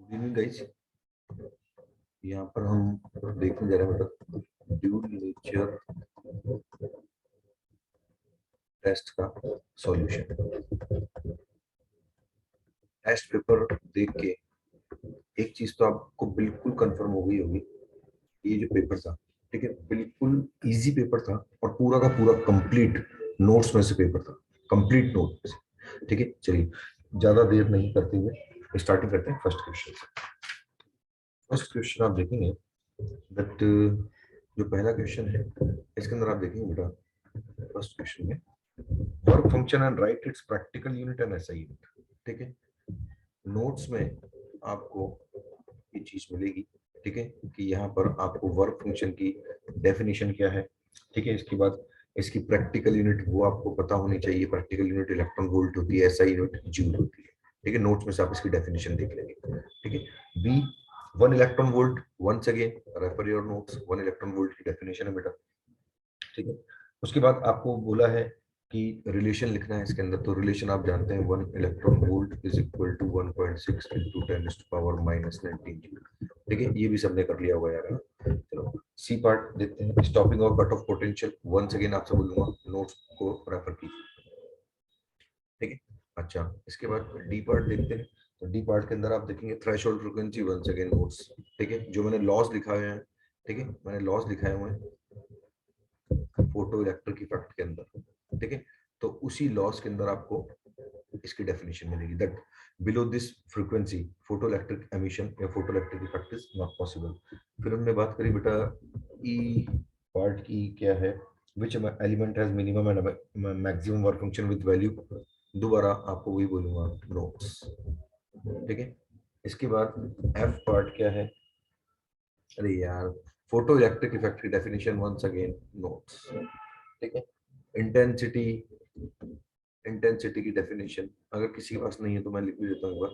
Good evening guys. यहाँ पर हम देखने जा रहे हैं मतलब ड्यूल नेचर टेस्ट का सॉल्यूशन। टेस्ट पेपर देख के एक चीज तो आपको बिल्कुल कंफर्म हो गई होगी, ये जो पेपर था, ठीक है, बिल्कुल इजी पेपर था और पूरा का पूरा कंप्लीट नोट्स में से पेपर था, कंप्लीट नोट में से। ठीक है, चलिए ज्यादा देर नहीं करते हुए स्टार्टिंग करते हैं फर्स्ट क्वेश्चन से। फर्स्ट क्वेश्चन आप देखेंगे दैट जो पहला क्वेश्चन है इसके अंदर आप देखेंगे बेटा, फर्स्ट क्वेश्चन में work function and right it's practical unit and SI unit. ठीक है, नोट्स में आपको ये चीज मिलेगी, ठीक है, कि यहाँ पर आपको वर्क फंक्शन की डेफिनेशन क्या है, ठीक है, इसके बाद इसकी प्रैक्टिकल यूनिट वो आपको पता होनी चाहिए। प्रैक्टिकल यूनिट इलेक्ट्रॉन वोल्ट होती है, एसआई यूनिट जूल होती है। ठीक है, नोट्स में से आप इसकी डेफिनेशन देख लेंगे। ठीक है, B 1 electron volt, once again refer your notes, 1 electron volt की डेफिनेशन है बेटा। ठीक है, उसके बाद आपको बोला है कि रिलेशन लिखना है इसके अंदर, तो रिलेशन आप जानते हैं 1 electron volt is equal to 1.6 into 10⁻⁻19 joule. ठीक है, ये भी सबने कर लिया हुआ यार। चलो सी पार्ट देखते हैं, स्टॉपिंग और cut off potential. Once again आपसे बोलूंगा नोट्स को रेफर कीजिए। ठीक है, अच्छा इसके बाद डी पार्ट देखते हैं। तो डी पार्ट के अंदर आप देखेंगे threshold frequency, once again notes. ठीक है, जो मैंने लॉस लिखा हुए हैं, ठीक है, मैंने लॉस लिखाए हुए हैं फोटो इलेक्ट्रिक इफेक्ट के अंदर। ठीक है, तो उसी लॉस के अंदर आपको इसकी डेफिनेशन मिलेगी that below this frequency photo electric emission या photo electric effect is not possible. फिर हमने बात करी बेटा ई पार्ट की, क्या है, which element has minimum and maximum work function with value. दोबारा आपको वही बोलूंगा नोट्स। ठीक है, इसके बाद एफ पार्ट क्या है, अरे यार फोटो इलेक्ट्रिक इफेक्ट की डेफिनेशन वंस अगेन नोट्स। ठीक है, इंटेंसिटी, इंटेंसिटी की डेफिनेशन अगर किसी के पास नहीं है तो मैं लिख भी देता हूँ एक बार।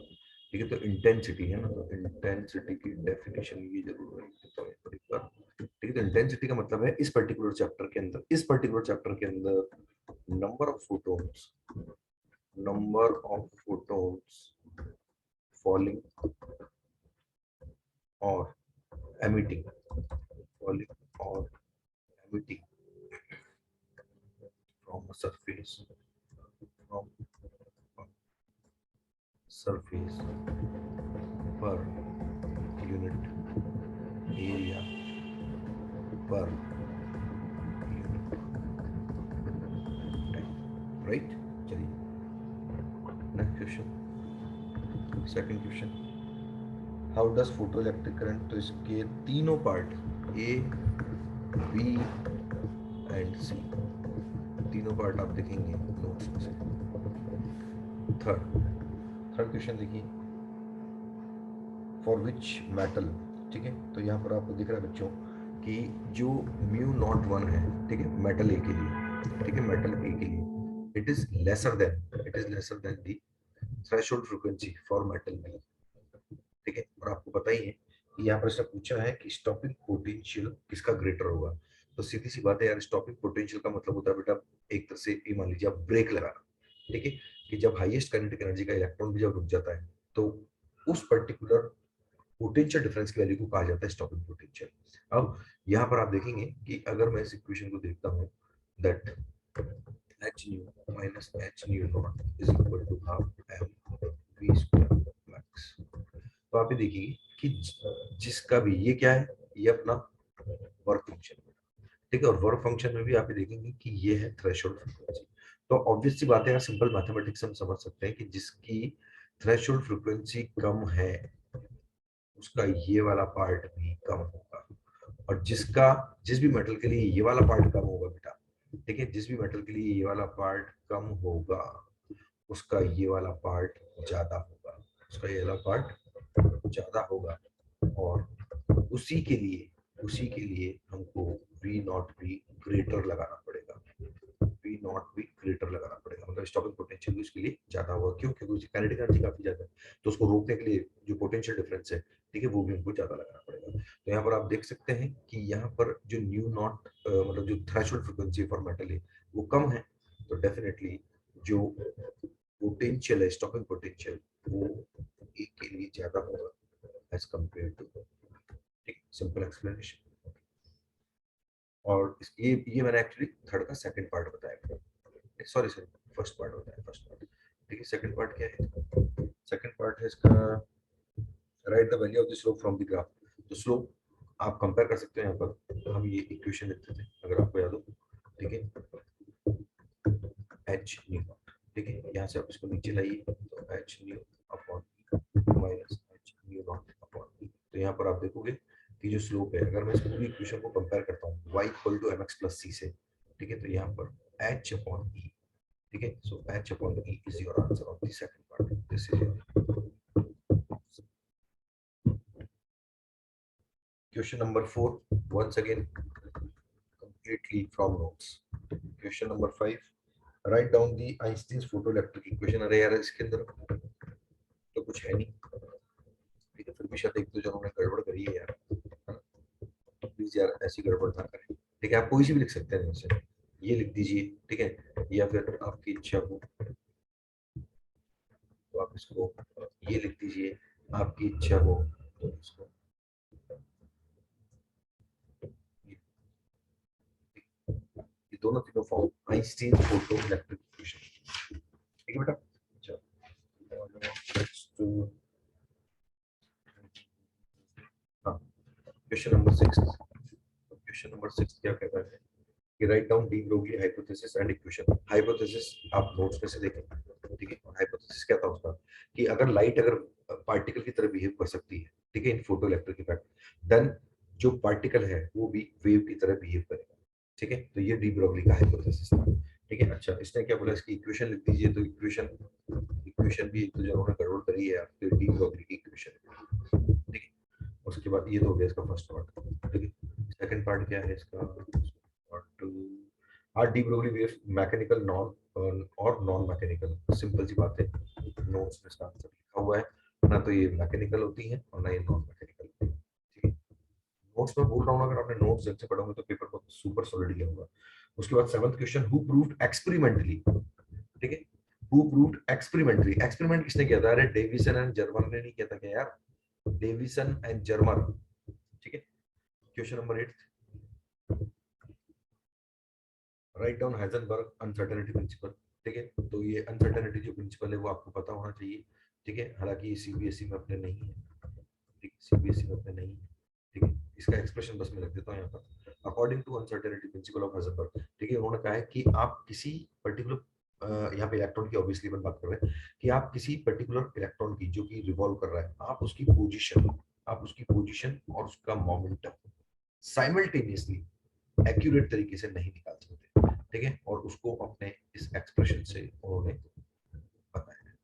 ठीक है, तो इंटेंसिटी है ना, तो इंटेंसिटी की डेफिनेशन ये जरूर लिख देता हूँ एक बार। ठीक है, तो इंटेंसिटी का मतलब है इस पर्टिकुलर चैप्टर के अंदर, इस पर्टिकुलर चैप्टर के अंदर number of photons, number of photons falling और एमिटिंग, फॉलिंग और emitting from a surface, from surface per unit area per unit time, right? चलिए next question, second question, how does photo electric current, तो इसके तीनों part A B and सी, तीनों part आप देखेंगे notes में से। थर्ड थर्ड क्वेश्चन देखिए, फॉर विच मेटल। ठीक है, तो यहाँ पर आपको दिख रहा है बच्चों कि जो म्यू नॉट वन है, ठीक है, मेटल ए के लिए, ठीक है, मेटल ए के लिए it is lesser than, it is lesser than the threshold frequency for metal B. ठीक है, और आपको पता ही है कि यहाँ पर इसने पूछा है कि स्टॉपिंग पोटेंशियल किसका ग्रेटर होगा। तो सीधी सी बात है यार, स्टॉपिंग पोटेंशियल का मतलब होता है बेटा एक तरह से ये मान लीजिए आप ब्रेक लगाना। ठीक है, कि जब हाईएस्ट काइनेटिक एनर्जी का इलेक्ट्रॉन भी जब रुक जाता है तो उस पर्टिकुलर पोटेंशियल डिफरेंस की वैल्यू को कहा जाता है स्टॉपिंग पोटेंशियल। अब यहाँ पर आप देखेंगे कि अगर मैं इस इक्वेशन को देखता हूँ that h nu minus h nu naught is equal to half m v square max। तो आप ये देखिए कि जिसका भी ये क्या है, ये अपना वर्क फंक्शन, ठीक है, और वर्क फंक्शन में भी आप ये देखेंगे कि ये है थ्रेशोल्ड फ्रीक्वेंसी। तो ऑब्वियस सी बात है यार, सिंपल मैथमेटिक्स हम समझ सकते हैं कि जिसकी थ्रेशोल्ड फ्रीक्वेंसी कम है उसका ये वाला पार्ट भी कम होगा, और जिसका जिस भी मेटल के लिए ये वाला पार्ट कम होगा बेटा, ठीक है, जिस भी मेटल के लिए ये वाला पार्ट कम होगा उसका ये वाला पार्ट ज्यादा होगा, उसका ये वाला पार्ट ज्यादा होगा। और उसी के लिए हमको वी नॉट भी ग्रेटर लगाना पड़ेगा, वी नॉट भी ग्रेटर लगाना पड़ेगा, मतलब स्टॉपिंग पोटेंशियल भी उसके लिए ज्यादा होगा। क्यों? क्योंकि उसकी काइनेटिक एनर्जी काफी ज्यादा है, तो उसको रोकने के लिए जो पोटेंशियल डिफरेंस है, ठीक है, वो भी हमको ज्यादा लगाना पड़ेगा। तो यहाँ पर आप देख सकते हैं कि यहाँ पर जो न्यू नॉट मतलब जो थ्रेशोल्ड फ्रीक्वेंसी फॉर मेटल है वो कम है, तो डेफिनेटली जो पोटेंशियल है, स्टॉपिंग पोटेंशियल, वो ए के लिए ज्यादा होगा, एज कंपेयर टू, ठीक, सिंपल एक्सप्लेनेशन। और ये मैंने एक्चुअली थर्ड का सेकंड पार्ट बताया, सॉरी फर्स्ट पार्ट बताया, फर्स्ट पार्ट। देखिए सेकंड पार्ट क्या है, सेकंड पार्ट है इसका, right the value of the slope from the graph. तो स्लोप आप कंपेयर कर सकते हैं, यहाँ पर हम ये इक्वेशन लिखते थे अगर आपको याद हो, ठीक है, एच न्यू, ठीक है, यहाँ से आप इसको नीचे लाइए तो H new upon minus H new not upon, तो यहाँ पर आप देखोगे कि जो स्लोप है, अगर मैं इस पूरी इक्वेशन को कंपेयर करता हूँ y equal to mx plus c से, ठीक है, तो यहाँ पर h अपॉन e, ठीक है, सो h upon e is your answer of the second part, this is your question number 4, once again completely from notes। Question number 5, write down the Einstein's photoelectric equation. अरे यार इसके अंदर तो कुछ है नहीं, ठीक है, फिर भी शायद एक दो जनों ने गड़बड़ करी है यार, प्लीज यार ऐसी गड़बड़ ना करें, ठीक है, आप कोई सी भी लिख सकते हैं जैसे ये लिख दीजिए, ठीक है, या फिर आपकी इच्छा हो तो आप इसको ये लिख दीजिए, आपकी इच्छा हो तो इसको ये दोनों तीनों form Einstein photo electric equation, ठीक है बेटा। चलो हाँ, क्वेश्चन नंबर 6, क्वेश्चन नंबर 6 क्या कहता है कि write down de Broglie hypothesis and equation. Hypothesis आप नोट्स में से देखें, ठीक है, और हाइपोथेसिस क्या था उसका कि अगर लाइट अगर पार्टिकल की तरह बिहेव कर सकती है, ठीक है, इन फोटो इलेक्ट्रिक इफेक्ट, देन जो पार्टिकल है वो भी वेव की तरह बिहेव करेगा, ठीक है, तो ये डी ब्रोगली का हाइपोथेसिस था, ठीक है। अच्छा इसने क्या बोला, इसकी इक्वेशन लिख दीजिए, तो इक्वेशन इक्वेशन भी एक तो जिन्होंने गड़बड़ करी है, तो डी ब्रोगली की इक्वेशन, ठीक है। उसके बाद ये तो हो गया इसका फर्स्ट पार्ट, ठीक है। सेकंड पार्ट क्या है इसका, part R de Broglie wave mechanical non और नॉन मैकेनिकल, सिंपल सी बात है, नोट्स में इसका आंसर लिखा हुआ है, ना तो ये मैकेनिकल होती है और ना ये नॉन मैकेनिकल, ठीक है। नोट्स में बोल रहा हूँ, अगर आपने नोट्स अच्छे पढ़ोगे तो पेपर को सुपर सॉलिड गया होगा। उसके बाद seventh question, who proved experimentally, ठीक है, हु प्रूव्ड एक्सपेरिमेंटली, एक्सपेरिमेंट किसने किया था, अरे डेविसन एंड जर्मर ने नहीं किया था क्या यार, डेविसन एंड जर्मर, ठीक है। Question number 8, write down Heisenberg uncertainty principle, ठीक है, तो ये अनसर्टेनिटी जो प्रिंसिपल है वो आपको पता होना चाहिए, ठीक है, हालांकि सीबीएसई में अपने नहीं है, ठीक, सीबीएसई में अपने नहीं है, ठीक है, इसका एक्सप्रेशन बस मैं लिख देता हूँ यहाँ पर, according to uncertainty principle of Heisenberg, ठीक है, उन्होंने कहा है कि आप किसी पर्टिकुलर यहाँ पे इलेक्ट्रॉन की ऑब्वियसली अपन बात कर रहे हैं कि आप किसी पर्टिकुलर इलेक्ट्रॉन की जो कि रिवॉल्व कर रहा है, आप उसकी पोजीशन और उसका मोमेंटम साइमल्टेनियसली एक्यूरेट तरीके से नहीं निकाल सकते, ठीक है, और उसको अपने इस एक्सप्रेशन से उन्होंने बताया,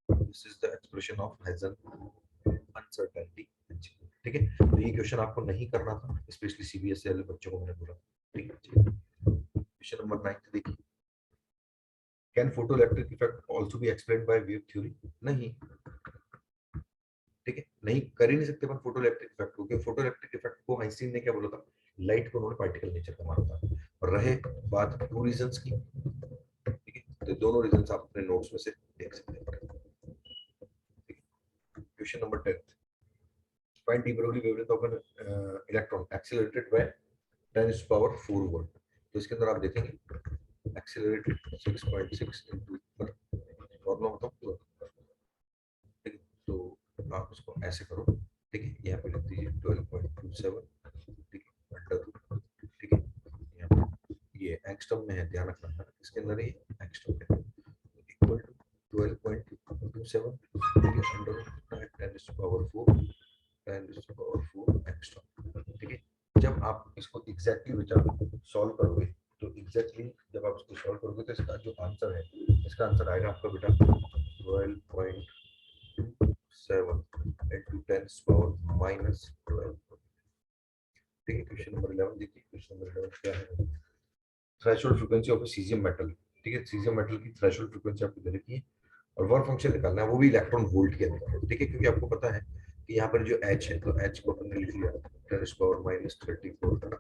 this is the expression of Heisenberg uncertainty principle, ठीक है। तो ये क्वेश्चन आपको नहीं करना था, स्पेशली सीबीएसई वाले बच्चों को मैंने बोला, ठीक है। क्वेश्चन नंबर 9 देखिए, can photo electric effect also be explained by wave theory, नहीं, ठीक है, नहीं कर ही नहीं सकते अपन फोटो इलेक्ट्रिक इफेक्ट को, क्योंकि फोटो इलेक्ट्रिक इफेक्ट को आइंस्टीन ने क्या बोला था, लाइट को उन्होंने पार्टिकल नेचर का माना था, और रहे बात टू रीजंस की, ठीक है, तो दोनों रीजंस आप अपने नोट्स में से देख सकते हैं। Question number 10, find de Broglie wavelength of an electron accelerated by 10 to power 4 volt, तो इसके अंदर आप देखेंगे एक्सेलरेटेड 6.6 इनटू प्रॉब्लम होता है, ठीक है, तो आप इसको ऐसे करो, ठीक है, यहाँ पे लिख दीजिए 12.27, ठीक है, अंडर, ठीक है, यहाँ पे ये एंगस्ट्रम में है, ध्यान रखना है इसके अंदर ये एंगस्ट्रम है, इक्वल टू 12.27, ठीक है, अंडर 10 टू पावर 4 एंगस्ट्रम, ठीक है। जब आप इसको एग्जैक्टली बेटा सॉल्व करोगे, तो एग्जैक्टली जब आप इसको सॉल्व करोगे तो इसका जो आंसर है, इसका आंसर आएगा आपका बेटा 12.27 into 10 power minus 12, ठीक है। क्वेश्चन नंबर 11 देखिए, क्वेश्चन नंबर 11 क्या है, threshold frequency of caesium metal, ठीक है, सीजियम मेटल की थ्रेशोल्ड फ्रीक्वेंसी आपको दे रखी है और वर्क फंक्शन निकालना है, वो भी इलेक्ट्रॉन वोल्ट के अंदर, ठीक है, क्योंकि आपको पता है कि यहाँ पर जो h है, तो h को हमने लिख लिया 10 पावर माइनस 34,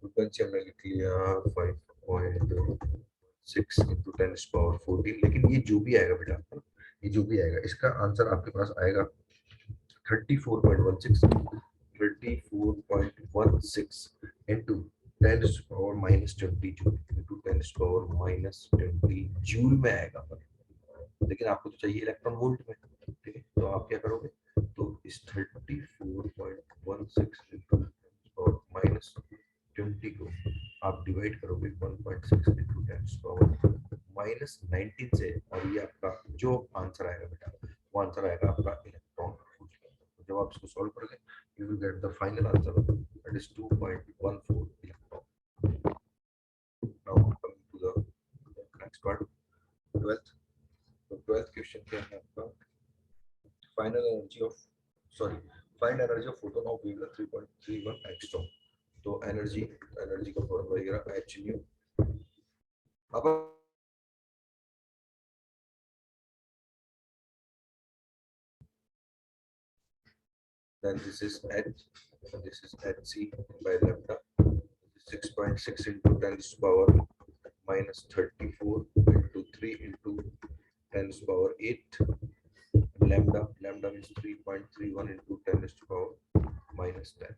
फ्रीक्वेंसी हमने लिख लिया 5.6 into 10 पावर 14, लेकिन ये जो भी आएगा बेटा, ये जो भी आएगा इसका आंसर आपके पास आएगा 34.16 into 10 to the power minus 20 joule into 10 to the power minus 20 joule में आएगा पर, लेकिन आपको तो चाहिए इलेक्ट्रॉन वोल्ट में, ठीक है। तो आप क्या करोगे, तो इस 34.16 into माइनस 20 को आप डिवाइड करोगे 1.6 into 10 to the power minus 19 से, और ये आपका जो आंसर आएगा बेटा वो आंसर आएगा आपका इलेक्ट्रॉन वोल्ट। जब आप इसको सॉल्व करोगे you will get the final answer, that is 2.14 electron. Now coming to the next part, 12th. So 12th question क्या है आपका, find energy of photon of wavelength 3.31 angstrom. तो एनर्जी का फॉर्मूला वगैरह h nu, अब then this is h, this is hc by lambda, 6.6 into 10 to the power minus 34 into 3 into 10 to the power 8 lambda means 3.31 into 10 to the power minus 10,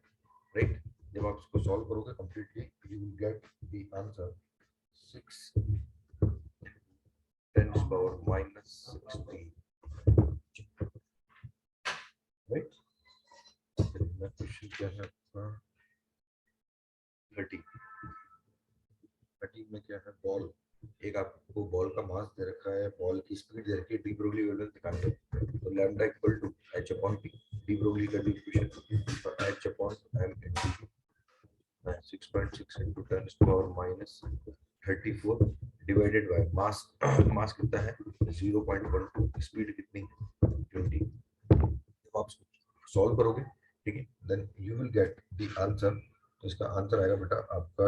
right? जब आप इसको solve करोगे completely you will get the answer 6 10 to the power minus 16, right? Next question क्या है आपका 30 में क्या है, बॉल, एक आपको बॉल का मास दे रखा है, बॉल की स्पीड दे रखी है, डी ब्रोगली वेवलेंथ निकालनी है, तो lambda equal to h upon p, de Broglie का डिस्ट्रीब्यूशन तो h upon m into 6.6 into 10 to the power minus 34 divided by mass, mass कितना है 0.12, स्पीड कितनी है 20, तो आप सॉल्व करोगे, ठीक है, then you will get the answer, तो इसका आंसर आएगा बेटा आपका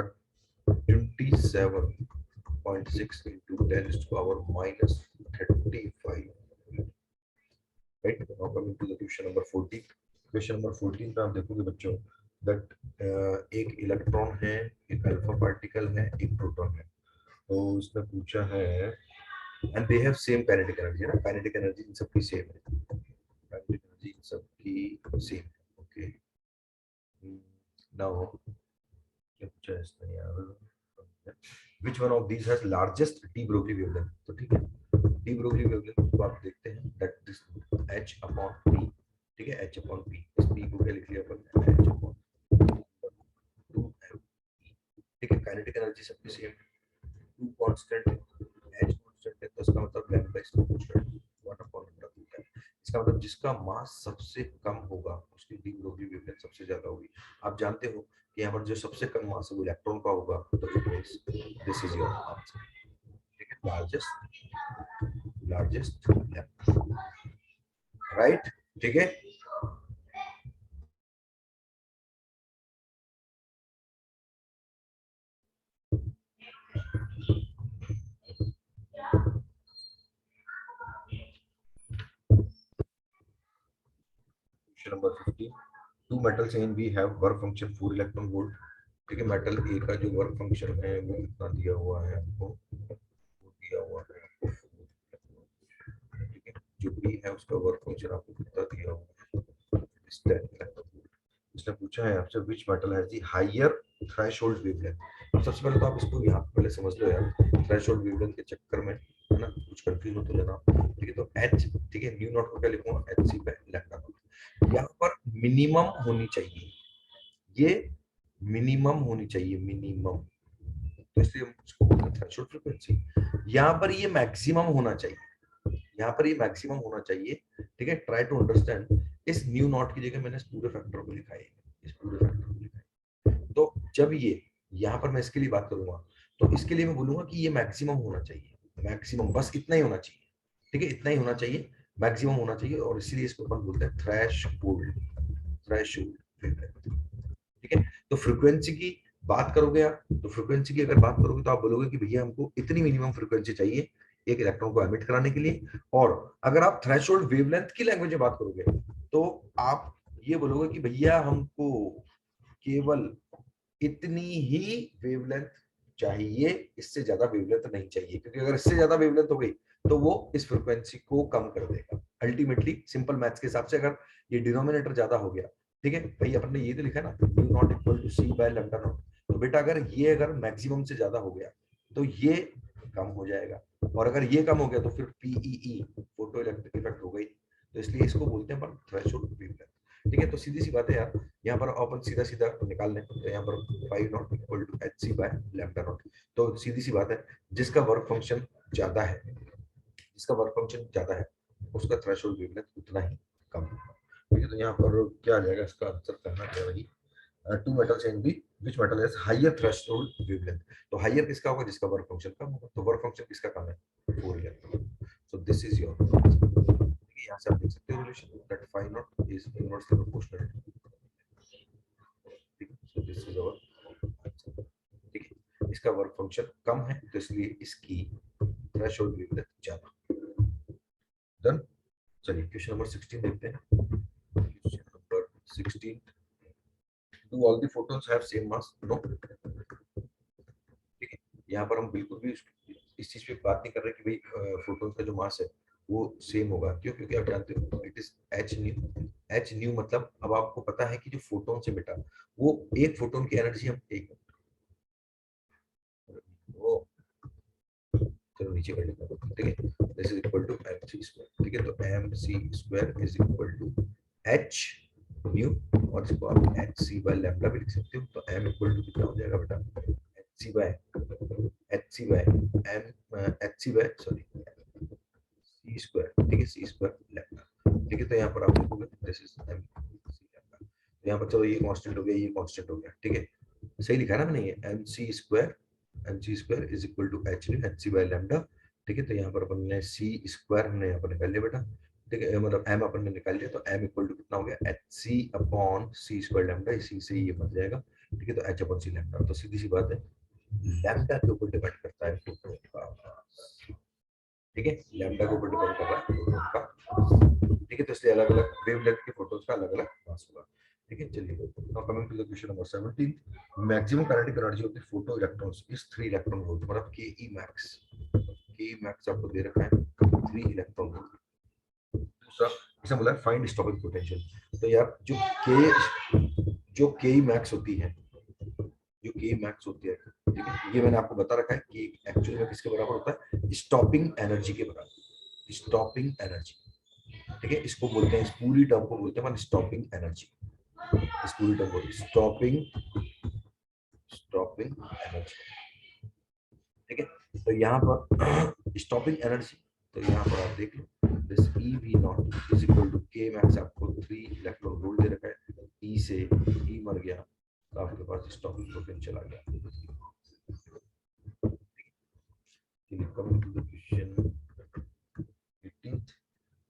27.6 into 10 to the power minus 35, right? Now coming to the question number 14. Question number 14 पे आप देखोगे बच्चों that एक इलेक्ट्रॉन है, एक अल्फा पार्टिकल है, एक प्रोटॉन है, तो इसने पूछा है and they have same kinetic energy, ना kinetic energy इन सबकी सेम है, kinetic energy इन सबकी सेम है, okay. Now क्या पूछा है इसने यार, which one of these has largest de Broglie wavelength, तो ठीक है, de Broglie wavelength को आप देखते हैं that this h upon p, ठीक है, h upon p, इस p को क्या लिख लिया अपन h upon 2m, ठीक है, काइनेटिक एनर्जी सबकी सेम, 2 कांस्टेंट है, h कांस्टेंट है, तो इसका मतलब लैम्डा इसका कांस्टेंट 1 upon लैम्डा 2 है, इसका मतलब जिसका मास सबसे कम होगा उसकी de Broglie wavelength सबसे ज्यादा होगी। आप जानते हो कि यहाँ पर जो सबसे कम मास है वो इलेक्ट्रॉन का होगा, तो it means this is your answer, ठीक है, लार्जेस्ट राइट, ठीक है। Question number 15, two metals in we have work function 4 electron volt, ठीक है, मेटल ए का जो वर्क फंक्शन है वो कितना दिया हुआ है आपको, वो दिया हुआ है आपको, ठीक है, जो बी है उसका वर्क फंक्शन आपको कितना दिया हुआ है, इसने पूछा है आपसे which metal has the higher threshold wavelength. अब सबसे पहले तो आप इसको यहाँ पहले समझ लो यार, थ्रेशोल्ड वेवलेंथ के चक्कर में है ना कुछ कंफ्यूज मत हो जाना, ठीक है, तो h, ठीक है, न्यू नॉट को क्या लिखूंगा hc पे लैम्डा नॉट, यहाँ पर मिनिमम होनी चाहिए, ये मिनिमम होनी चाहिए, मिनिमम, तो इसलिए हम इसको बोलते हैं थ्रेशोल्ड फ्रीक्वेंसी, यहाँ पर ये मैक्सिमम होना चाहिए, यहाँ पर ये मैक्सिमम होना चाहिए, ठीक है, ट्राई टू अंडरस्टैंड, इस न्यू नॉट की जगह मैंने इस पूरे फैक्टर को लिखा है, इस पूरे फैक्टर को लिखा है, तो जब ये यहाँ पर मैं इसके लिए बात करूंगा तो इसके लिए मैं बोलूंगा कि ये मैक्सिमम होना चाहिए, मैक्सिमम बस इतना ही होना चाहिए, ठीक है, इतना ही होना चाहिए, मैक्सिमम होना चाहिए, और इसीलिए इसको अपन बोलते हैं थ्रेशोल्ड, ठीक है। तो फ्रीक्वेंसी की बात करोगे आप, तो फ्रीक्वेंसी की अगर बात करोगे तो आप बोलोगे कि भैया हमको इतनी मिनिमम फ्रीक्वेंसी चाहिए एक इलेक्ट्रॉन को एमिट कराने के लिए, और अगर आप थ्रेशोल्ड वेवलेंथ की लैंग्वेज में बात करोगे तो आप ये बोलोगे कि भैया हमको केवल इतनी ही वेवलेंथ चाहिए, इससे ज्यादा वेवलेंथ नहीं चाहिए, क्योंकि अगर इससे ज्यादा वेवलेंथ हो गई तो वो इस फ्रीक्वेंसी को कम कर देगा, अल्टीमेटली सिंपल मैथ्स के हिसाब से अगर ये डिनोमिनेटर ज्यादा हो गया, ठीक है भाई, अपन ने ये तो लिखा ना mu not equal to c by lambda not, तो बेटा अगर ये अगर मैक्सिमम से ज्यादा हो गया तो ये कम हो जाएगा, और अगर ये कम हो गया तो फिर पीईई फोटो इलेक्ट्रिक इफेक्ट हो गई, तो इसलिए इसको बोलते हैं अपन थ्रेशोल्ड वेवलेंथ। ठीक है, तो सीधी सी बात है यार, यहाँ पर अपन सीधा सीधा निकाल लें, तो यहाँ पर 5 not equal to h c by lambda not, तो सीधी सी बात है, जिसका वर्क फंक्शन ज्यादा है, जिसका वर्क फंक्शन ज्यादा है उसका थ्रेशोल्ड वेवलेंथ उतना ही कम होगा। ठीक है, तो यहाँ पर क्या आ जाएगा, इसका आंसर करना क्या वही two metals in B which metal has higher threshold wavelength, तो हायर किसका होगा, जिसका वर्क फंक्शन कम होगा, तो वर्क फंक्शन किसका कम है, 4 electron, so this is your, यहाँ से आप देख सकते हो relation that phi not is inversely proportional, ठीक है, so this is our answer. ठीक है, इसका वर्क फंक्शन कम है तो इसलिए इसकी थ्रेशोल्ड वेवलेंथ ज्यादा। डन, चलिए क्वेश्चन नंबर 16 देखते हैं। Question number 16, do all the photons have same mass? No. ठीक है, यहाँ पर हम बिल्कुल भी इस चीज पे बात नहीं कर रहे कि भाई फोटोन्स का जो मास है वो सेम होगा, क्यों, क्योंकि आप जानते हो it is H nu. H new मतलब अब आपको पता है कि जो फोटोन से बेटा वो एक फोटोन की एनर्जी हम एक, वो चलो नीचे कर लेते हैं, ठीक है, this is equal to m c square, ठीक है, तो m c square is equal to h nu, और इसको आप एच सी बाय लैम्डा भी लिख सकते हो, तो एम इक्वल टू कितना हो जाएगा बेटा, h c by m h c by sorry c square, ठीक है, सी स्क्वायर लैम्डा, ठीक है, तो यहाँ पर आप देखोगे this is m c lambda, तो यहाँ पर चलो ये कांस्टेंट हो गया, ये कांस्टेंट हो गया, ठीक है, सही लिखा है ना मैंने, ये m c square is equal to h nu h c by lambda, ठीक है, तो यहाँ पर अपन ने सी स्क्वायर हमने यहाँ पर निकाल लिया बेटा, ठीक है, मतलब एम अपन ने निकाल लिया, तो एम इक्वल टू कितना हो गया, एच सी अपॉन सी स्क्वायर लैम्डा, इसी से ये बन जाएगा, ठीक है, तो एच अपॉन सी लैम्डा, तो सीधी सी बात है लैम्डा के ऊपर डिपेंड करता है फोटोन का, ठीक है, लैम्डा के ऊपर डिपेंड कर रहा है फोटोन का, ठीक है, तो इसलिए अलग अलग वेवलेंथ के फोटोन्स का अलग अलग मास होगा। ठीक है, चलिए now coming to the question number 17, maximum kinetic energy of the photoelectrons is 3 electron volt, मतलब के ई मैक्स आपको दे रखा है 3 इलेक्ट्रॉन वोल्ट। दूसरा इसमें बोला है फाइंड स्टॉपिंग पोटेंशियल, तो यार जो के मैक्स होती है, जो के मैक्स होती है, ठीक है, ये मैंने आपको बता रखा है कि एक्चुअली में किसके बराबर होता है, स्टॉपिंग एनर्जी के बराबर, स्टॉपिंग एनर्जी, ठीक है, इसको बोलते हैं, इस पूरी टर्म को बोलते हैं स्टॉपिंग एनर्जी, इस पूरी टर्म को स्टॉपिंग एनर्जी, ठीक है, तो यहाँ पर स्टॉपिंग एनर्जी, तो यहाँ पर आप देख लो this E V not is equal to K max, आपको 3 इलेक्ट्रॉन वोल्ट दे रखा है, ई से ई मर गया तो आपके पास स्टॉपिंग पोटेंशियल आ गया। Coming to the question 18th,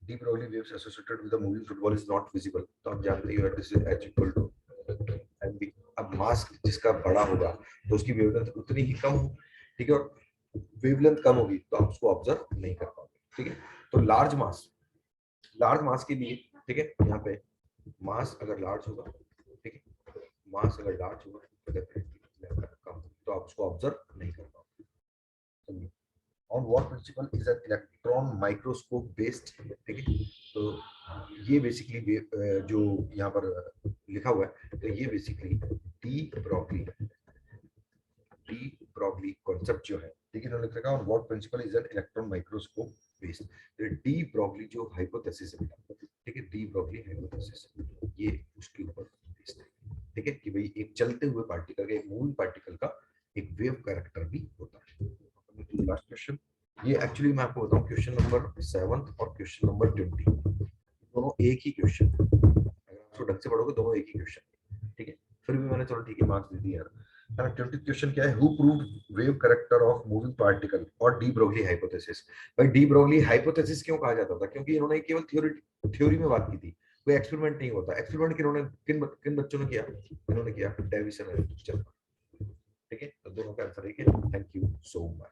de Broglie waves associated with the moving football is not visible, तो आप जानते ही हो this is h equal to mv, अब मास जिसका बड़ा होगा तो उसकी वेवलेंथ उतनी ही कम हो, ठीक है, और वेवलेंथ कम होगी तो आप उसको ऑब्जर्व नहीं कर पाओगे, ठीक है, तो लार्ज मास के लिए, ठीक है, यहाँ पे मास अगर लार्ज होगा, ठीक है, मास अगर लार्ज होगा तो डेफिनेटली कम, तो आप उसको ऑब्जर्व नहीं कर पाओगे। On what principle is an electron microscope based, ठीक है, तो ये बेसिकली जो यहाँ पर लिखा हुआ है, तो ये बेसिकली डी ब्रॉगली कॉन्सेप्ट जो है, ठीक है, लिख रखा है, what principle is an electron microscope based, तो डी ब्रॉगली जो हाइपोथेसिस है, ठीक है, डी ब्रॉगली हाइपोथेसिस ये उसके ऊपर बेस्ड है, ठीक है, कि भाई एक चलते हुए पार्टिकल का, एक मूविंग पार्टिकल का एक वेव कैरेक्टर भी होता है। लास्ट क्वेश्चन, ये एक्चुअली मैं आपको बताऊं क्वेश्चन नंबर 7 और क्वेश्चन नंबर 20 दोनों एक ही क्वेश्चन, अगर आप ढंग से पढ़ोगे दोनों एक ही क्वेश्चन, ठीक है, फिर भी मैंने चलो ठीक है मार्क्स दे दिए यार। 20th क्वेश्चन क्या है, who proved wave character of moving particle और डी ब्रोगली हाइपोथेसिस। भाई डी ब्रोगली हाइपोथेसिस क्यों कहा जाता था, क्योंकि इन्होंने केवल थ्योरी में बात की थी, कोई एक्सपेरिमेंट नहीं होता, एक्सपेरिमेंट किन्होंने किन बच्चों ने किया, इन्होंने किया डेविसन, ठीक है, तो दोनों का आंसर है, थैंक यू सो मच।